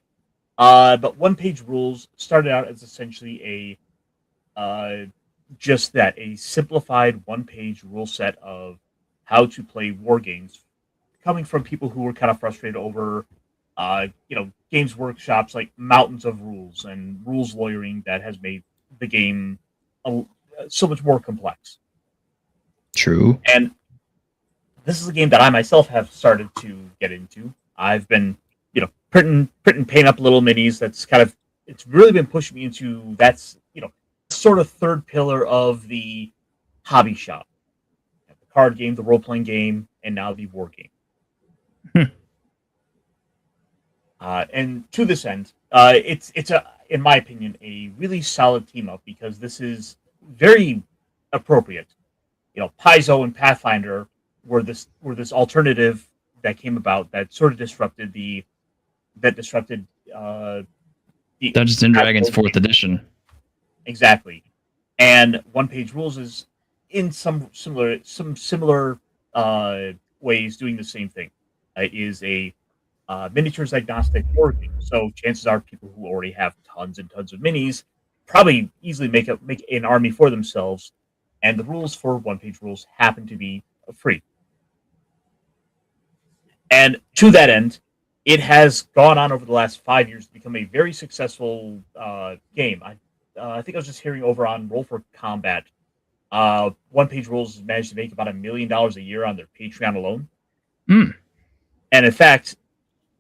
But one-page rules started out as essentially a simplified one-page rule set of how to play war games, coming from people who were kind of frustrated over, Games Workshop's like mountains of rules and rules lawyering that has made the game so much more complex. True. And this is a game that I myself have started to get into. I've been, printing paint up little minis. It's really been pushing me into sort of third pillar of the hobby shop. The card game, the role-playing game, and now the war game. And to this end, it's in my opinion, a really solid team up because this is very appropriate. Paizo and Pathfinder were this alternative that came about that sort of disrupted Dungeons and Dragons 4th edition. Exactly. And one-page rules is in some similar ways doing the same thing. It is a miniatures agnostic war game. So chances are people who already have tons and tons of minis probably easily make an army for themselves. And the rules for one-page rules happen to be free. And to that end, it has gone on over the last 5 years to become a very successful game. I think I was just hearing over on Roll for Combat. One-page rules has managed to make about $1 million a year on their Patreon alone. And in fact,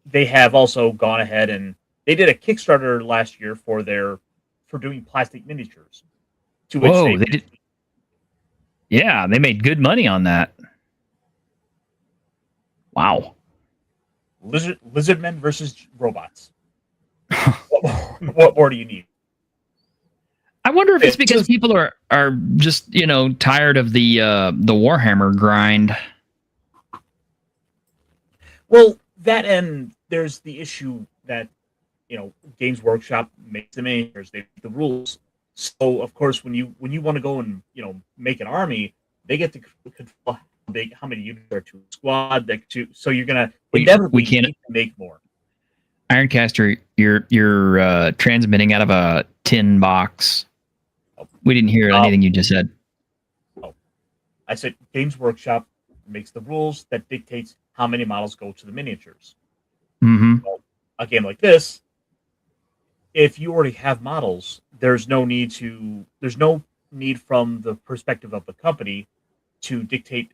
they have also gone ahead and they did a Kickstarter last year for doing plastic miniatures. They did. Yeah, they made good money on that. Wow. Lizardmen versus robots. What more do you need? I wonder if it's because people are just tired of the Warhammer grind. Well, that and there's the issue that Games Workshop makes the miniatures, they make the rules. So of course, when you want to go and make an army, they get to control how many units are to a squad. So you're gonna inevitably need to make more. Ironcaster, you're transmitting out of a tin box. We didn't hear anything you just said. I said Games Workshop makes the rules that dictates how many models go to the miniatures. Mm-hmm. Well, a game like this, if you already have models, there's no need from the perspective of the company to dictate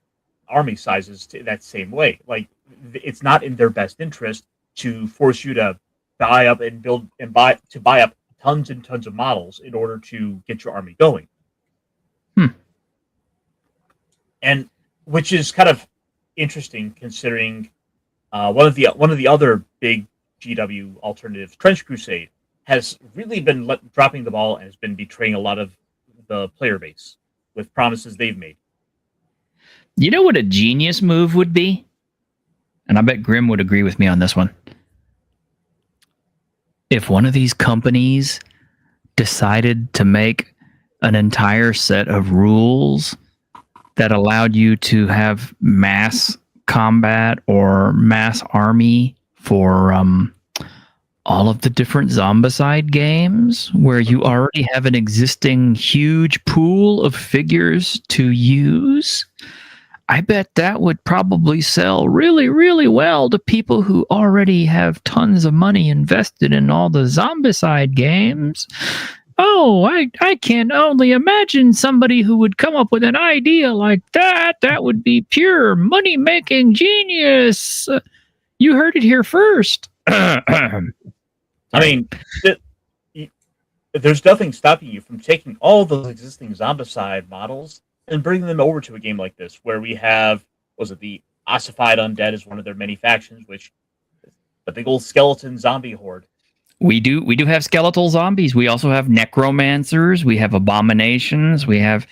army sizes that same way. Like, it's not in their best interest to force you to buy up and buy up tons and tons of models in order to get your army going. And which is kind of interesting, considering one of the other big GW alternatives, Trench Crusade, has really been dropping the ball and has been betraying a lot of the player base with promises they've made. You know what a genius move would be? And I bet Grim would agree with me on this one. If one of these companies decided to make an entire set of rules that allowed you to have mass combat or mass army for all of the different Zombicide games, where you already have an existing huge pool of figures to use, I bet that would probably sell really, really well to people who already have tons of money invested in all the Zombicide games. Oh, I can only imagine somebody who would come up with an idea like that. That would be pure money-making genius. You heard it here first. I mean, there's nothing stopping you from taking all those existing Zombicide models and bringing them over to a game like this, where we have, the Ossified Undead is one of their many factions, which the big old skeleton zombie horde. We do have skeletal zombies. We also have necromancers. We have abominations. We have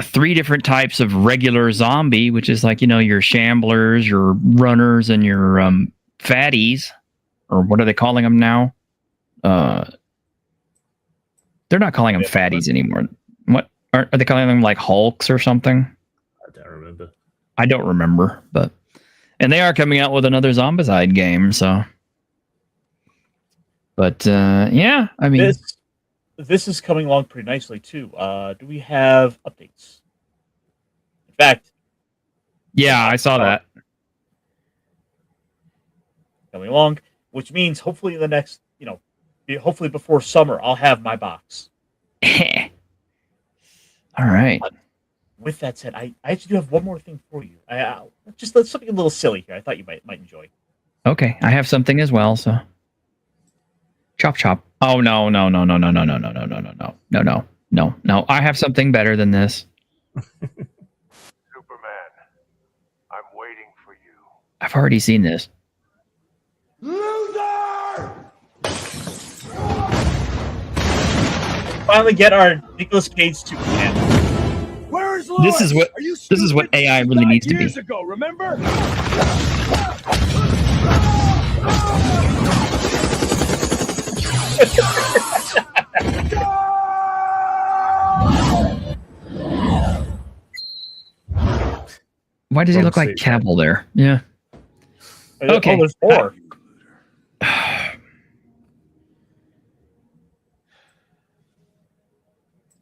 3 different types of regular zombie, which is like, your shamblers, your runners, and your fatties. Or what are they calling them now? They're not calling them fatties anymore. What are they calling them, like Hulks or something? I don't remember, and they are coming out with another Zombicide game, so. But yeah, I mean, this is coming along pretty nicely too. Do we have updates? In fact, yeah, I saw that coming along, which means hopefully the next, hopefully before summer, I'll have my box. All right. With that said, I actually do have one more thing for you. Let's something a little silly here. I thought you might enjoy. Okay, I have something as well. So, chop chop. Oh no! I have something better than this. Superman, I'm waiting for you. I've already seen this. Loser! Finally, get our Nicolas Cage to end. Where is Lois? This is what AI really needs to be. Years ago, remember? Why does he look like Cavill there? Yeah. Okay. Oh, there's 4.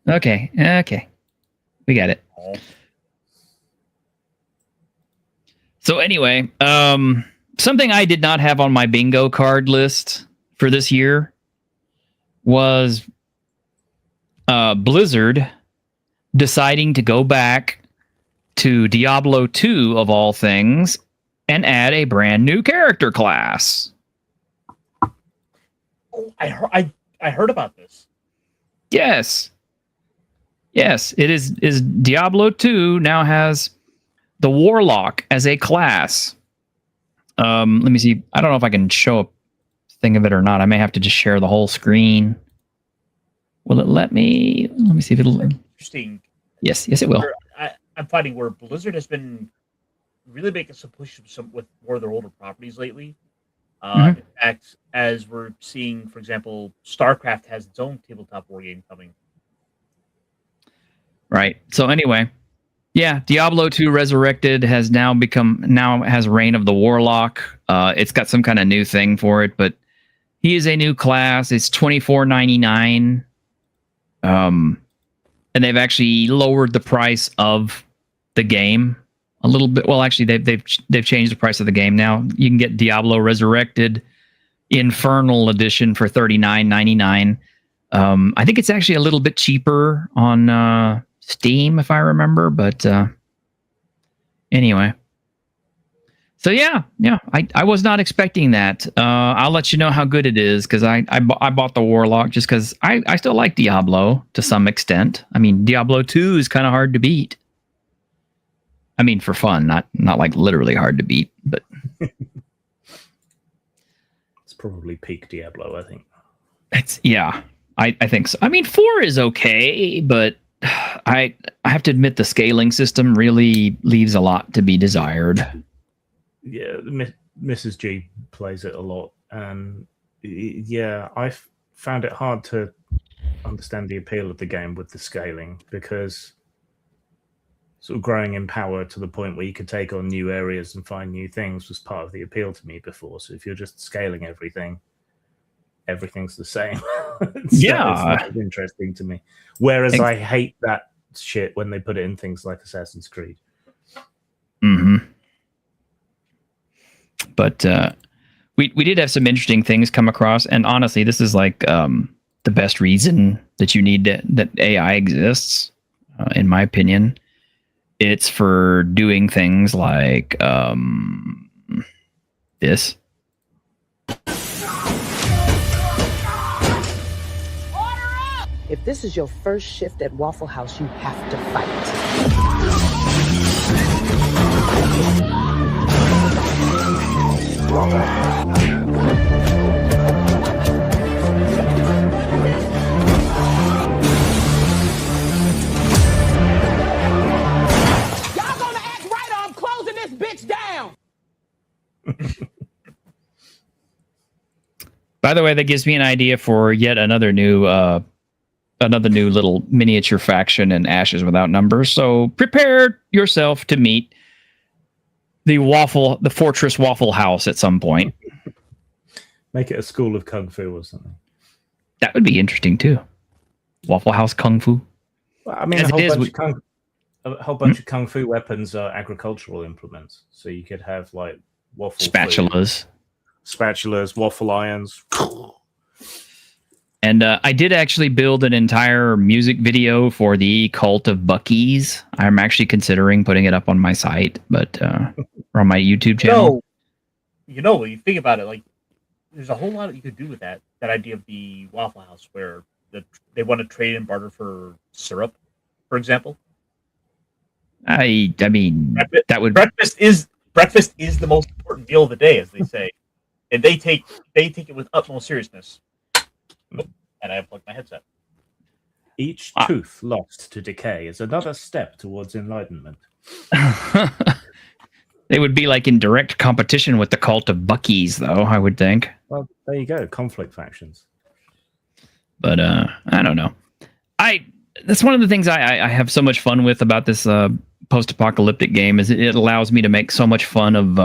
Okay. We got it. So anyway, something I did not have on my bingo card list for this year was Blizzard deciding to go back to Diablo 2 of all things and add a brand new character class. Oh, I heard about this. Yes, it is Diablo 2 now has the Warlock as a class. Let me see. I don't know if I can show a thing of it or not. I may have to just share the whole screen. Will it let me? Let me see if it'll. Interesting. Yes, it will. I'm finding where Blizzard has been really making some push with more of their older properties lately. In fact, as we're seeing, for example, StarCraft has its own tabletop war game coming. Right. So anyway, yeah, Diablo 2 Resurrected has now has Reign of the Warlock. It's got some kind of new thing for it, but he is a new class. It's $24.99. And they've actually lowered the price of the game a little bit. Well, actually, they've changed the price of the game now. You can get Diablo Resurrected Infernal Edition for $39.99. I think it's actually a little bit cheaper on Steam, if I remember. But anyway. So yeah, I was not expecting that. I'll let you know how good it is, because I bought the Warlock just because I still like Diablo to some extent. I mean, Diablo 2 is kind of hard to beat. I mean, for fun, not like literally hard to beat, but it's probably peak Diablo, I think. I think so. I mean, 4 is okay, but I have to admit the scaling system really leaves a lot to be desired. Yeah, Mrs. G plays it a lot, and yeah, I found it hard to understand the appeal of the game with the scaling, because sort of growing in power to the point where you could take on new areas and find new things was part of the appeal to me before. So if you're just scaling everything's the same. It's not interesting to me. Whereas I hate that shit when they put it in things like Assassin's Creed. Mm-hmm. But we did have some interesting things come across, and honestly, this is like the best reason that you need that AI exists, in my opinion. It's for doing things like this. If this is your first shift at Waffle House, you have to fight. Y'all gonna act right or I'm closing this bitch down! By the way, that gives me an idea for yet another new little miniature faction in Ashes Without Numbers. So prepare yourself to meet the Fortress Waffle House at some point. Make it a school of kung fu or something. That would be interesting too. Waffle House Kung Fu. Well, I mean, a whole bunch of kung fu weapons are agricultural implements. So you could have like waffle spatulas, waffle irons. And I did actually build an entire music video for the Cult of Bucky's. I'm actually considering putting it up on my site, but or on my YouTube channel. When you think about it, like, there's a whole lot that you could do with that idea of the Waffle House, where they want to trade and barter for syrup, for example. I mean, that would breakfast is the most important meal of the day, as they say, and they take it with utmost seriousness. And I unplugged my headset. Each tooth lost to decay is another step towards enlightenment. They would be like in direct competition with the Cult of Bucky's, though, I would think. Well, there you go, conflict factions. But I don't know. That's one of the things I have so much fun with about this post-apocalyptic game, is it allows me to make so much fun of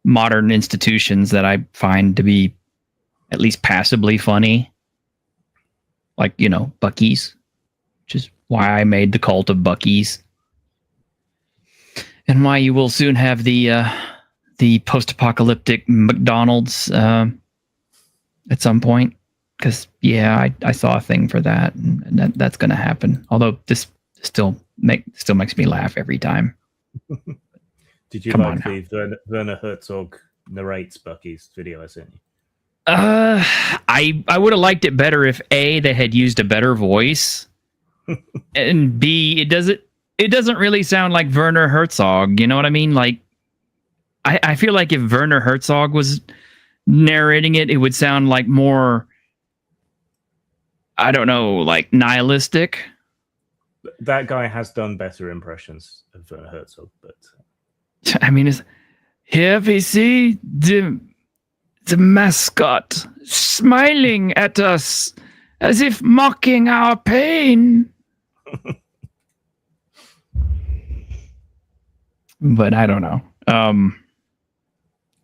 modern institutions that I find to be at least passably funny. Like, Bucky's, which is why I made the Cult of Bucky's. And why you will soon have the post-apocalyptic McDonald's at some point. Because, I saw a thing for that, and that's going to happen. Although this still makes me laugh every time. Did you like the Werner Herzog narrates Bucky's video I sent you? I would have liked it better if A, they had used a better voice, and B, it doesn't really sound like Werner Herzog. You know what I mean? Like, I feel like if Werner Herzog was narrating it, it would sound like more, I don't know, like nihilistic. That guy has done better impressions of Werner Herzog, but I mean, here we see the mascot smiling at us as if mocking our pain. But I don't know.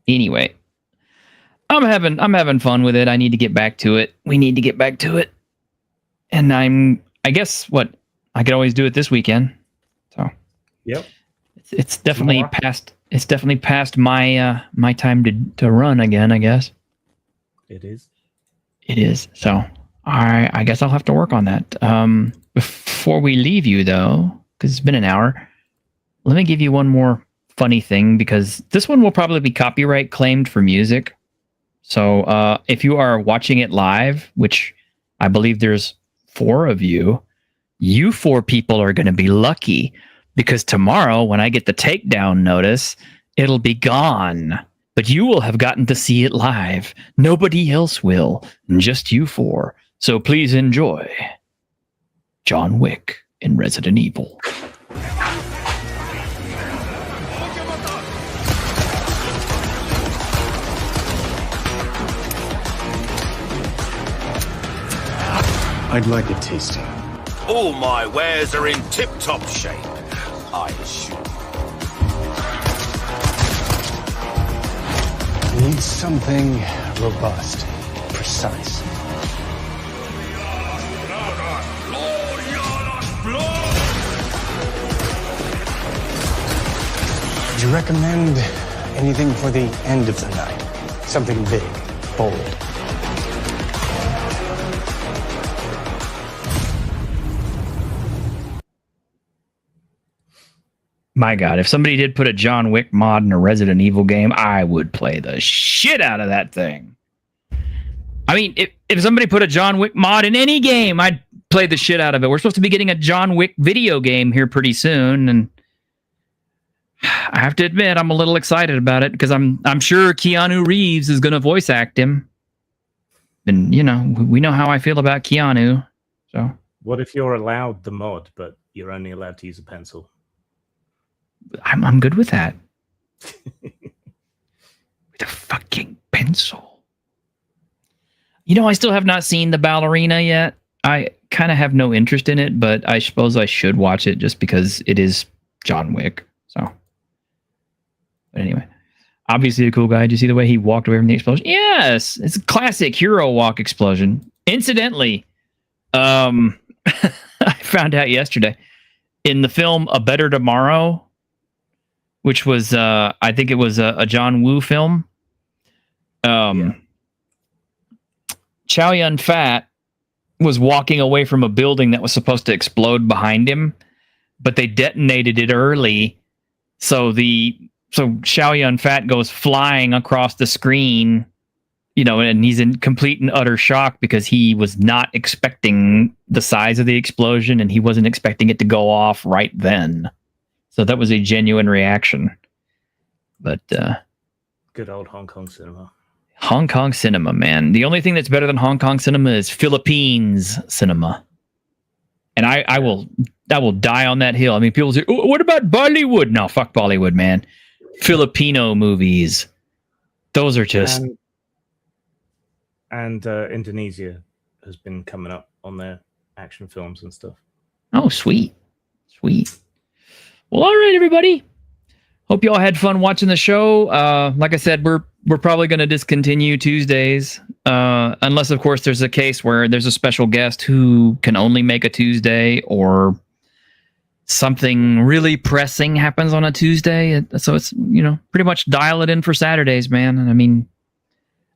Anyway, I'm having fun with it. I need to get back to it. We need to get back to it. And I guess what I could always do it this weekend. So yep, it's definitely past. It's definitely past my my time to run again, I guess. It is. It is. So I guess I'll have to work on that. Before we leave you though, because it's been an hour, let me give you one more funny thing, because this one will probably be copyright claimed for music. So if you are watching it live, which I believe there's 4 of you, you 4 people are going to be lucky, because tomorrow when I get the takedown notice, it'll be gone. But you will have gotten to see it live. Nobody else will, just you 4. So please enjoy John Wick in Resident Evil. I'd like a tasting. All my wares are in tip-top shape, I assure you. Need something robust, precise. Would you recommend anything for the end of the night? Something big, bold. My God, if somebody did put a John Wick mod in a Resident Evil game, I would play the shit out of that thing. I mean, if somebody put a John Wick mod in any game, I'd play the shit out of it. We're supposed to be getting a John Wick video game here pretty soon, and I have to admit, I'm a little excited about it, because I'm sure Keanu Reeves is going to voice act him. And, you know, we know how I feel about Keanu. So, what if you're allowed the mod, but you're only allowed to use a pencil? I'm good with that. With a fucking pencil. You know, I still have not seen The Ballerina yet. I kind of have no interest in it, but I suppose I should watch it just because it is John Wick. So, but anyway, obviously a cool guy. Did you see the way he walked away from the explosion? Yes, it's a classic hero walk explosion. Incidentally, I found out yesterday in the film A Better Tomorrow, which was, I think it was a John Woo film. Chow Yun Fat was walking away from a building that was supposed to explode behind him, but they detonated it early. So Chow Yun Fat goes flying across the screen, you know, and he's in complete and utter shock because he was not expecting the size of the explosion, and he wasn't expecting it to go off right then. So that was a genuine reaction. But good old Hong Kong cinema. Hong Kong cinema, man. The only thing that's better than Hong Kong cinema is Philippines cinema. And I will die on that hill. I mean, people say, oh, what about Bollywood? No, fuck Bollywood, man. Filipino movies. Those are just... And Indonesia has been coming up on their action films and stuff. Oh, sweet. Sweet. Well, all right, everybody. Hope you all had fun watching the show. Like I said, we're probably going to discontinue Tuesdays, unless, of course, there's a case where there's a special guest who can only make a Tuesday, or something really pressing happens on a Tuesday. So it's, you know, pretty much dial it in for Saturdays, man. And I mean,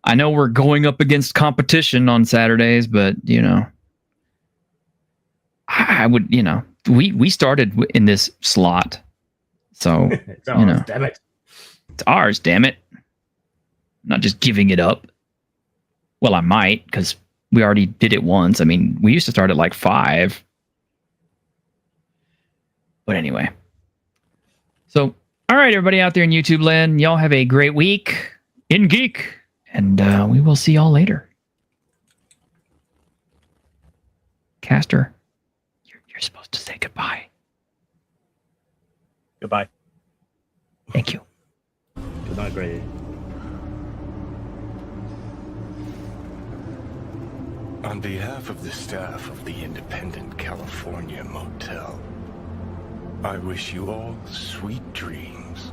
I know we're going up against competition on Saturdays, but, you know, I would, you know, we started in this slot, so it's ours, you know, damn it. It's ours, damn it. I'm not just giving it up. Well, I might, because we already did it once. I mean, we used to start at like 5. But anyway. So, all right, everybody out there in YouTube land, y'all have a great week in Geek, and we will see y'all later. Caster, you're supposed to say goodbye. Goodbye. Thank you. Good night, Grady. On behalf of the staff of the Independent California Motel, I wish you all sweet dreams.